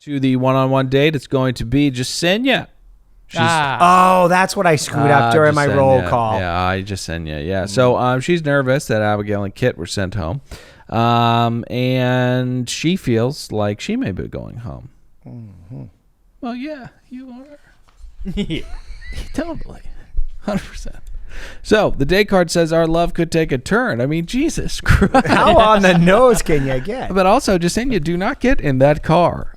to the one-on-one date. It's going to be Jessenia. Oh, that's what I screwed up during my roll call. Yeah, Jessenia. Yeah. So she's nervous that Abigail and Kit were sent home. And she feels like she may be going home. Mm-hmm. Well, yeah, you are. Yeah. Totally. 100%. So the day card says our love could take a turn. I mean, Jesus Christ. How on the nose can you get? But also, Jessenia, do not get in that car.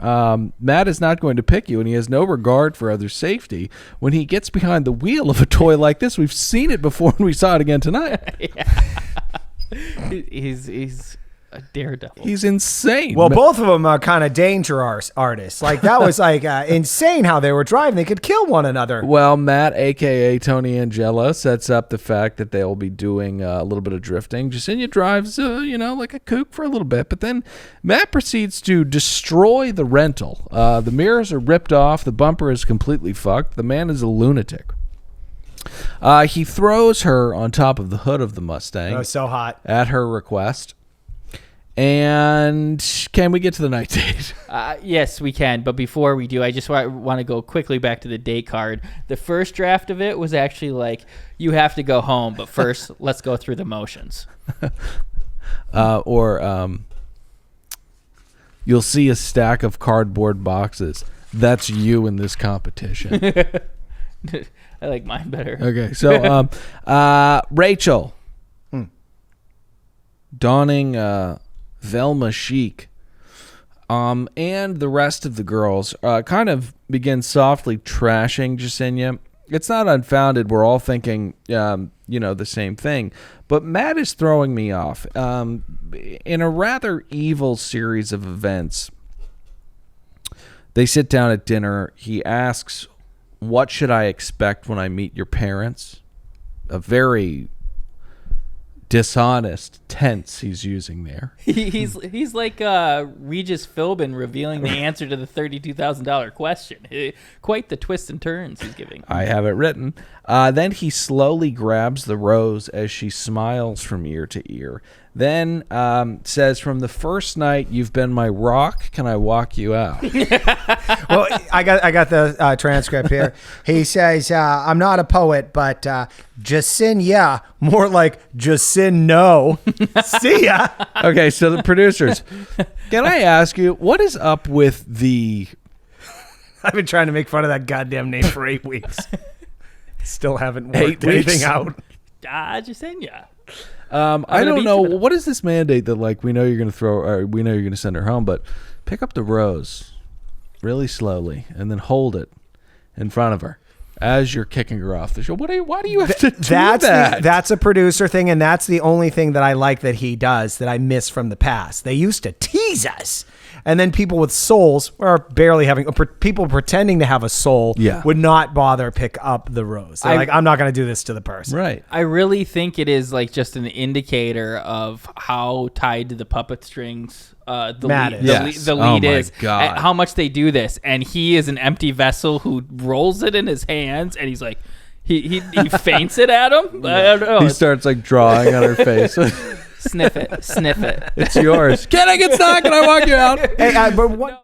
Matt is not going to pick you, and he has no regard for other safety when he gets behind the wheel of a toy like this. We've seen it before, and we saw it again tonight. He's a daredevil. He's insane. Well, both of them are kind of danger artists. Like, that was like insane how they were driving. They could kill one another. Well, Matt, a.k.a. Tony Angelo, sets up the fact that they'll be doing a little bit of drifting. Jessenia drives, like a kook for a little bit, but then Matt proceeds to destroy the rental. The mirrors are ripped off. The bumper is completely fucked. The man is a lunatic. He throws her on top of the hood of the Mustang. Oh, so hot. At her request. And can we get to the night date? Yes, we can. But before we do, I just want to go quickly back to the date card. The first draft of it was actually like, you have to go home, but first, let's go through the motions. You'll see a stack of cardboard boxes. That's you in this competition. I like mine better. Okay, so Rachel, donning Velma chic, and the rest of the girls kind of begin softly trashing Jessenia. It's not unfounded. We're all thinking, the same thing. But Matt is throwing me off. In a rather evil series of events, they sit down at dinner. He asks, "What should I expect when I meet your parents?" A very dishonest tense he's using there. He's like Regis Philbin revealing the answer to the $32,000 question. Quite the twists and turns he's giving. I have it written. Then he slowly grabs the rose as she smiles from ear to ear. Then says, "From the first night you've been my rock. Can I walk you out?" Well, I got the transcript here. He says, "I'm not a poet, but Jessenia, more like no. See ya." Okay, so the producers, can I ask you, what is up with the... I've been trying to make fun of that goddamn name for 8 weeks. Still haven't worked anything out. Jessenia. I don't know. What is this mandate that, like, we know you're going to send her home, but pick up the rose really slowly and then hold it in front of her as you're kicking her off the show? Why do you have to do that? That's a producer thing, and that's the only thing that I like that he does that I miss from the past. They used to tease us. And then people with souls, or barely having, people pretending to have a soul, would not bother pick up the rose. They're like, I'm not going to do this to the person. Right. I really think it is like just an indicator of how tied to the puppet strings the lead is. God. How much they do this. And he is an empty vessel who rolls it in his hands, and he's like, he faints it at him. I don't know. He starts like drawing on her face. Sniff it. It's yours. Can I get stuck? Can I walk you out? Hey, but what?